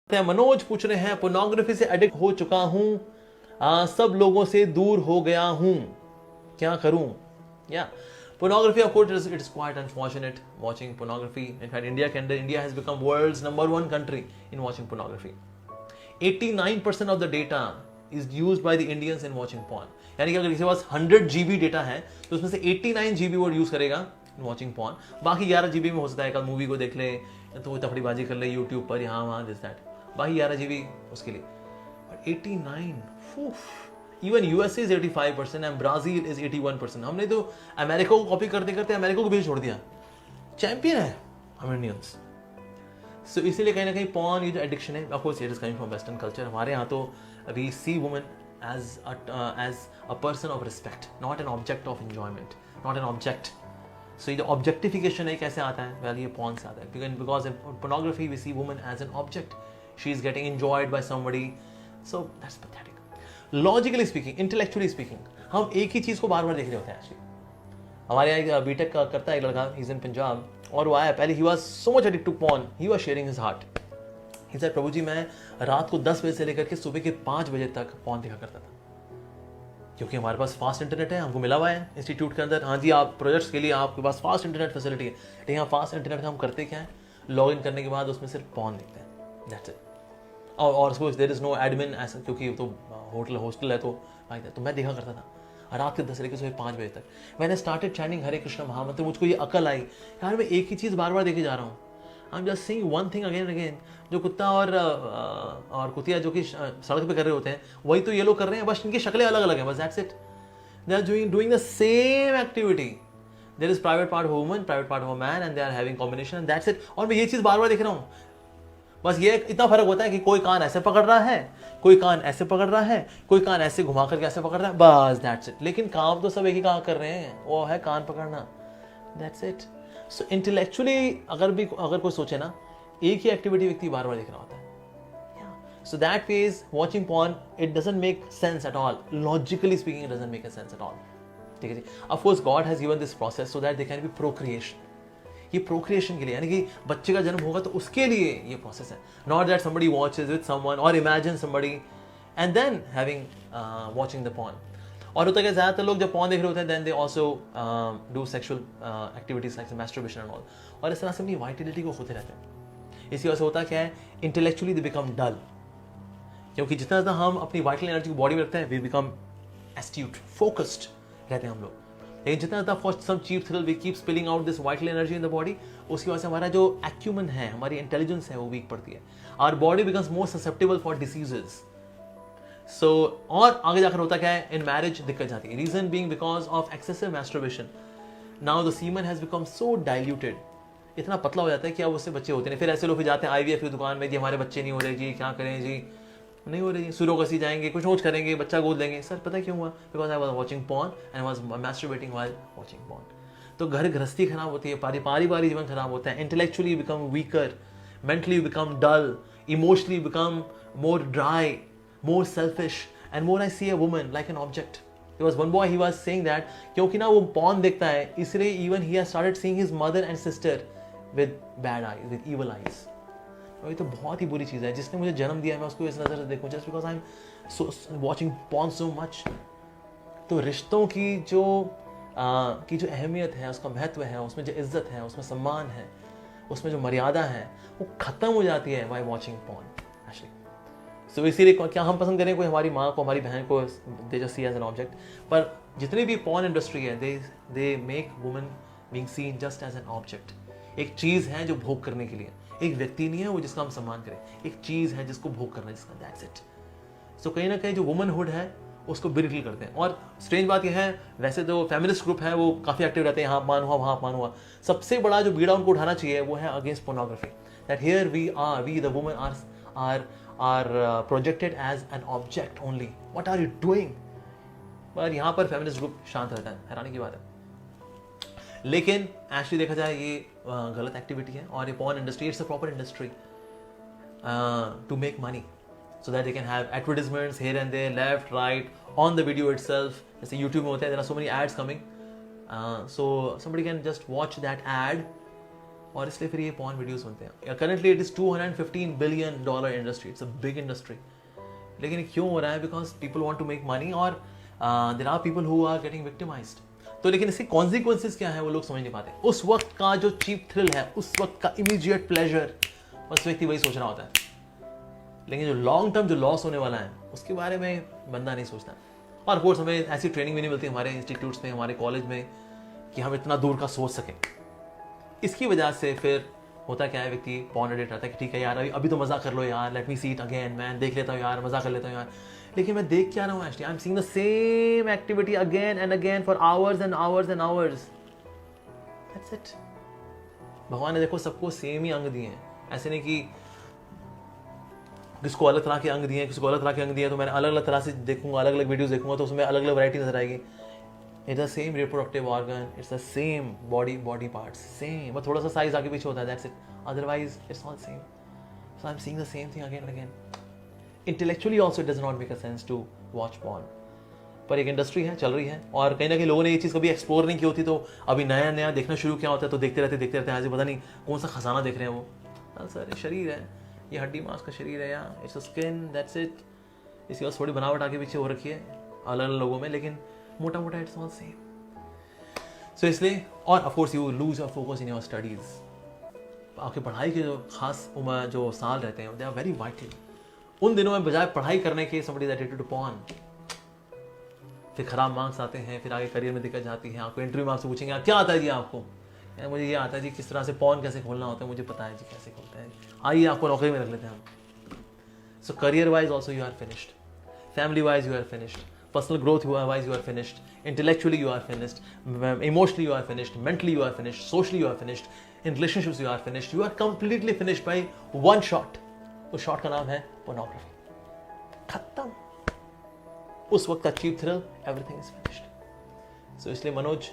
मनोज पूछ रहे हैं, पोर्नोग्राफी से एडिक्ट हो चुका हूं, सब लोगों से दूर हो गया हूं, क्या करूं? या pornography, of course, it's quite unfortunate watching pornography. In fact, India has become world's #1 country in watching pornography. 89% of the data is used by the Indians in watching porn. यानी कि अगर किसी के पास 100 GB डेटा है तो उसमें से 89 GB वो यूज करेगा इन वॉचिंग पॉर्न. बाकी 11 GB में हो सकता है कल मूवी को देख ले, तो तफड़ीबाजी कर ले यूट्यूब पर, यहाँ वहाँ दिस दैट. बाकी 11 GB उसके लिए. But 89, even USA is 85% and Brazil is 81%. हमने तो अमेरिका को कॉपी करते करते अमेरिका को भी छोड़ दिया. चैंपियन है हम इंडियंस. सो इसीलिए कहीं ना कहीं पॉर्न, ये जो एडिक्शन है, of course it is coming from western culture. हमारे यहाँ तो we see women as a person of respect, not an object of enjoyment, not an object. So the objectification है कैसे आता है? Well, ये porn से आता है. Because in pornography we see woman as an object. She is getting enjoyed by somebody. So that's pathetic. Logically speaking, intellectually speaking, हम एक ही चीज को बार बार देख रहे होते हैं. Actually हमारे यहाँ बीटेक करता है एक लड़का, he's in Punjab, और वो आया पहले, he was so much addicted to porn, he was sharing his heart. He said, प्रभु जी मैं रात को 10 बजे से लेकर के सुबह के 5 बजे तक पॉर्न देखा करता था, क्योंकि हमारे पास फास्ट इंटरनेट है, हमको मिला हुआ है इंस्टीट्यूट के अंदर. हाँ जी, आप प्रोजेक्ट्स के लिए आपके पास फास्ट इंटरनेट फैसिलिटी है. लेकिन यहाँ फास्ट इंटरनेट हम करते क्या है, लॉग इन करने के बाद उसमें सिर्फ पॉर्न देखते हैं, दैट्स इट. और suppose there is no admin ऐसा, क्योंकि तो हॉस्टल है तो भाई. तो मैं देखा करता था रात के 10 से लेकर सुबह 5 बजे तक. मैंने स्टार्टेड चैंटिंग हरे कृष्ण महामंत्र. मुझको ये अकल आई, यार मैं एक ही चीज़ बार बार देखे जा रहा हूँ. I am just seeing one thing again and again. जो कुत्ता और कुतिया जो कि सड़क पे कर रहे होते हैं, वही तो ये लोग कर रहे हैं, बस इनकी शक्लें अलग अलग हैं, बस that's it. They are doing the same activity. There is private part of woman, private part of a man, and they are having combination, and that's it. और मैं ये चीज़ बार बार देख रहा हूँ. बस ये इतना फर्क होता है कि कोई कान ऐसे पकड़ रहा है, कोई कान ऐसे पकड़ रहा है, कोई कान ऐसे घुमा करके ऐसे पकड़ रहा है, बस दैट्स इट. लेकिन काम तो सब एक ही काम कर रहे हैं, वो है कान पकड़ना, दैट्स इट. सो इंटेलेक्चुअली अगर कोई सोचे ना, एक ही एक्टिविटी व्यक्ति बार बार देख रहा होता है. So that phase, watching porn, it doesn't make sense at all. Logically speaking, it doesn't make a sense at all. ठीक है जी. Of course, God has given this process so that there can be procreation. ये procreation के लिए, यानी कि बच्चे का जन्म होगा तो उसके लिए ये प्रोसेस है. Not that somebody watches with someone or imagines somebody and then having watching the porn. और होता है कि ज़्यादातर लोग जब porn देख रहे होते हैं, then they also do sexual activities like masturbation and all. और इस तरह से अपनी vitality को खोते रहते हैं. इसी वजह से होता क्या है, intellectually they become dull. क्योंकि जितना ज़्यादा हम अपनी वाइटल एनर्जी को बॉडी में रखते हैं, वी बिकम एस्ट्यूट, फोकस्ड रहते हैं हम लोग. लेकिन जितना ज़्यादा for some cheap thrill we keep spilling out this vital energy in the body, उसकी वजह से हमारा जो एक्यूमन है, हमारी इंटेलिजेंस है, वो वीक पड़ती है. Our body becomes more susceptible for diseases. So और आगे जाकर होता क्या है, इन मैरिज दिक्कत जाती है. Reason being because of excessive masturbation. Now the semen has become so diluted, इतना पतला हो जाता है कि अब उससे बच्चे होते नहीं. फिर ऐसे लोग जाते हैं आईवीएफ की दुकान में, जी हमारे बच्चे नहीं हो रहे जी, क्या करें जी, नहीं हो रही, सुरोगसी जाएंगे, कुछ और करेंगे, बच्चा गोद लेंगे. सर पता क्यों हुआ? Because I was watching porn and was masturbating while watching porn. तो घर गृहस्थी खराब होती है, पारिवारिक जीवन खराब होता है. Intellectually become weaker, mentally become dull, emotionally become more dry, more selfish, and more I see a woman like an object. There was one boy, he was saying that क्योंकि ना वो पॉर्न देखता है, इसलिए even he has started seeing his mother and sister with bad eyes, with evil eyes. और ये तो बहुत ही बुरी चीज़ है. जिसने मुझे जन्म दिया है, मैं उसको इस नज़र से देखूँ just because I am watching porn so much. तो रिश्तों की जो अहमियत है, उसका महत्व है, उसमें जो इज्जत है, उसमें सम्मान है, उसमें जो मर्यादा है, वो ख़त्म हो जाती है बाय वॉचिंग पॉर्न एक्चुअली. सो इसीलिए क्या हम पसंद करें कोई हमारी माँ को, हमारी बहन को, they just see as an object. पर जितनी भी पॉर्न इंडस्ट्री है, they make women being seen just as an object. एक चीज़ है जो भोग करने के लिए, एक व्यक्ति नहीं है वो जिसका हम सम्मान करें, एक चीज़ है जिसको भोग करना है, जिसका दैट्स इट. सो कहीं ना कहीं जो वुमनहुड है उसको बिरिटल करते हैं. और स्ट्रेंज बात यह है, वैसे तो फेमिनिस्ट ग्रुप है वो काफ़ी एक्टिव रहते हैं, यहाँ मान हुआ वहाँ मान हुआ. सबसे बड़ा जो बीड़ा उनको उठाना चाहिए वो है against pornography. That here we the women are projected as an object only. What are you doing? पर यहाँ पर फेमिनिस्ट ग्रुप शांत रहता है, हैरानी की बात है. लेकिन एक्चुअली देखा जाए ये गलत एक्टिविटी है. और ये porn industry, it's a proper industry to make money so that they can have advertisements here and there, left, right, on the video itself. जैसे YouTube में होते हैं, there are so many ads coming, so somebody can just watch that ad और इसलिए फिर ये porn videos बनते हैं। Currently it is $215 billion industry, it's a big industry. लेकिन क्यों हो रहा है? Because people want to make money और there are people who are getting victimized. तो लेकिन इसके कॉन्सिक्वेंसेस क्या है वो लोग समझ नहीं पाते। उस वक्त का जो चीप थ्रिल है, उस वक्त का इमीडिएट प्लेजर, बस व्यक्ति वही सोच रहा होता है। लेकिन जो लॉन्ग टर्म जो लॉस होने वाला है उसके बारे में बंदा नहीं सोचता। और कोर्स हमें ऐसी ट्रेनिंग भी नहीं मिलती हमारे इंस्टीट्यूट्स में, हमारे कॉलेज में, कि हम इतना दूर का सोच सकें। इसकी वजह से फिर होता क्या है, व्यक्ति पॉर्न एडिक्ट रहता है कि ठीक है यार अभी तो मजा कर लो यार, let me see it again, मैं देख लेता हूँ यार, मजा कर लेता हूँ यार। लेकिन मैं देख क्या रहा हूँ actually? I am seeing the same activity again and again for hours and hours and hours. That's it. भगवान ने देखो सबको सेम ही अंग दिए हैं, ऐसे नहीं कि किसको अलग तरह के अंग दिए, किसी को अलग तरह के अंग दिए तो मैंने अलग अलग तरह से देखूंगा, अलग अलग वीडियोस देखूंगा तो उसमें अलग अलग वैरायटी नजर आएगी। It's the same reproductive organ, it's the same body parts, same, बस थोड़ा सा साइज आगे पीछे होता है, that's it. Otherwise it's all same. So I am seeing the same thing again and again. Intellectually also it does not make a sense to watch porn. पर एक industry है, चल रही है, और कहीं ना कहीं लोगों ने ये चीज़ कभी एक्सप्लोर नहीं की होती, तो अभी नया नया देखना शुरू किया होता है, तो देखते रहते ऐसे पता नहीं कौन सा खजाना देख रहे हैं वो। हाँ सर, ये शरीर है, ये हड्डी मांस का शरीर है, या it's a skin, that's it. इसकी बस थोड़ी बनावट आगे पीछे हो रखी है अलग अलग लोगों में, लेकिन मोटा मोटा इट्स ऑल सेम। सो इसलिए, और of course you lose your focus in your studies. आपकी पढ़ाई के जो खास उम्र जो साल रहते हैं, दे आर वेरी वाइटल। उन दिनों में बजाय पढ़ाई करने के somebody is addicted to porn। फिर खराब मार्क्स आते हैं, फिर आगे करियर में दिक्कत जाती है। आपको इंटरव्यू में आपसे पूछेंगे क्या आता है जी आपको? मुझे ये आता है जी, किस तरह से पॉन कैसे खोलना होता है, मुझे पता है जी कैसे खोलते हैं, आइए आपको नौकरी में रख लेते हैं हम। So career wise also you are finished, family wise you are finished, personal growth wise you are finished, intellectually you are finished, emotionally you are finished, mentally you are finished, socially you are finished, in relationships you are finished, you are completely finished by one shot. उस shot का नाम है pornography. खत्म। उस वक्त का cheap thrill, everything is finished. So इसलिए मनोज,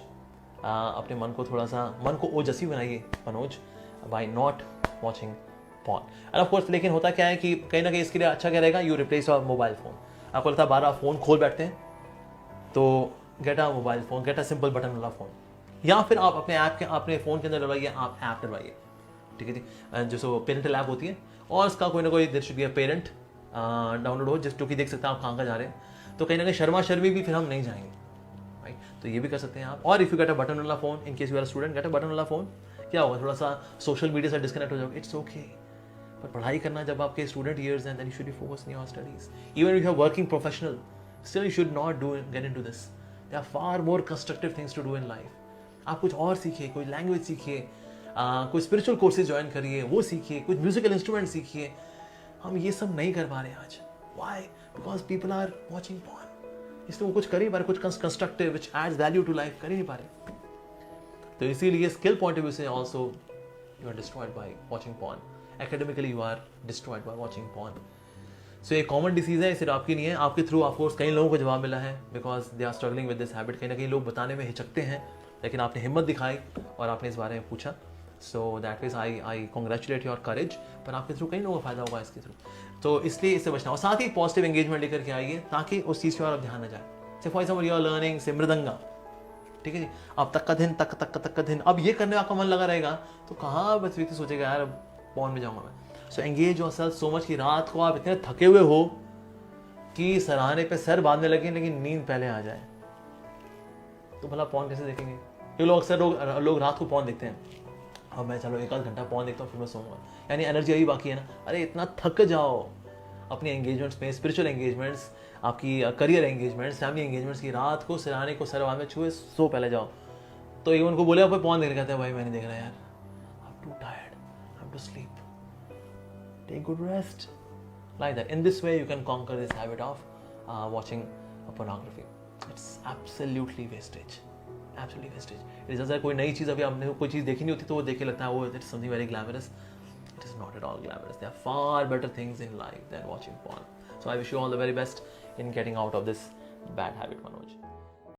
अपने मन को थोड़ा सा, मन को ओजस्वी बनाइए Manoj, by not watching porn. And of course, लेकिन होता क्या है कि कहीं ना कहीं इसके लिए अच्छा क्या रहेगा, you replace your mobile phone. आपको लगता है 12 फोन खोल बैठते हैं, तो get a mobile phone, get a simple button वाला फोन, या फिर आप अपने ऐप के, अपने फोन के अंदर डलवाइए, आप ऐप डलवाइए, ठीक है जी, जो पेरेंटल ऐप होती है, और उसका कोई ना कोई there should be a parent download हो, जिस जो कि देख सकते हैं आप कहाँ जा रहे हैं। तो कहीं ना कहीं शर्मा शर्मी भी फिर हम नहीं जाएंगे, राइट? तो ये भी कर सकते हैं आप। और if you get a button वाला phone, in case you are student, get a button वाला फोन। क्या होगा, थोड़ा सा सोशल मीडिया से डिस्कनेक्ट हो जाओगे, इट्स ओके। पर पढ़ाई करना जब आपके स्टूडेंट ईयर्स हैं, then you should be focus in your studies. Even if you are working professional, still you should not do get into this. There are far more constructive things to do in life. आप कुछ और सीखिए, कोई language सीखिए, कोई spiritual courses join करिए, वो सीखिए, कुछ म्यूजिकल इंस्ट्रूमेंट सीखिए। हम ये सब नहीं कर पा रहे आज। Why? Because people are watching porn. इसलिए वो कुछ कर ही नहीं पा रहे, कुछ constructive which adds value to life कर ही नहीं पा रहे। तो इसीलिए स्किल पॉइंट ऑफ व्यू से also you are destroyed by watching porn. Academically you are destroyed by watching porn. So ये कॉमन डिसीज है, सिर्फ आपकी नहीं है, आपके थ्रू ऑफकोर्स कई लोगों को जवाब मिला है, because they are struggling with this habit. कहीं ना कहीं लोग बताने में हिचकते हैं, लेकिन आपने हिम्मत दिखाई और आपने इस बारे में पूछा। So that is I congratulate your करेज। पर आपके थ्रू कई लोगों को फायदा होगा इसके थ्रू, तो इसलिए इससे बचना। और साथ ही पॉजिटिव एंगेजमेंट लेकर के आइए, ताकि उस चीज़ की ओर ध्यान न जाए। Say for example you are learning say mridanga, ठीक है जी, अब तक का दिन तक का दिन, अब ये करने आपका मन लगा रहेगा, तो कहाँ बस व्यक्ति सोचेगा यार अब पॉर्न में जाऊंगा मैं। सो एंगेज योरसेल्फ सो मच कि रात को आप इतने थके हुए हो कि सराहने पे सर बांधने लगे, लेकिन नींद पहले आ जाए, तो भला पॉर्न कैसे देखेंगे? ये लोग अक्सर लोग रात को पॉर्न देखते हैं, अब मैं चलो 1 आध घंटा पॉर्न देखता हूँ फिर मैं सोऊंगा, यानी एनर्जी अभी बाकी है ना। अरे इतना थक जाओ अपनी एंगेजमेंट्स में, स्पिरिचुअल एंगेजमेंट्स, आपकी करियर एंगेजमेंट्स, फैमिली एंगेजमेंट्स की, रात को सिराने को सर में छुए सो पहले जाओ। तो ये उनको बोले आप पॉर्न देख रहे, कहते हैं भाई मैं नहीं देख रहा यार, I am too tired, I have to sleep, take good rest, like that. In this way you can conquer this habit of watching pornography. It's absolutely wastage, absolutely wastage. It is अगर कोई नई चीज़ अभी आपने कोई चीज़ देखी नहीं होती तो वो देख के लगता है वो it's something very glamorous. It is not at all glamorous. There are far better things in life than watching porn. So I wish you all the very best in getting out of this bad habit, Manoj.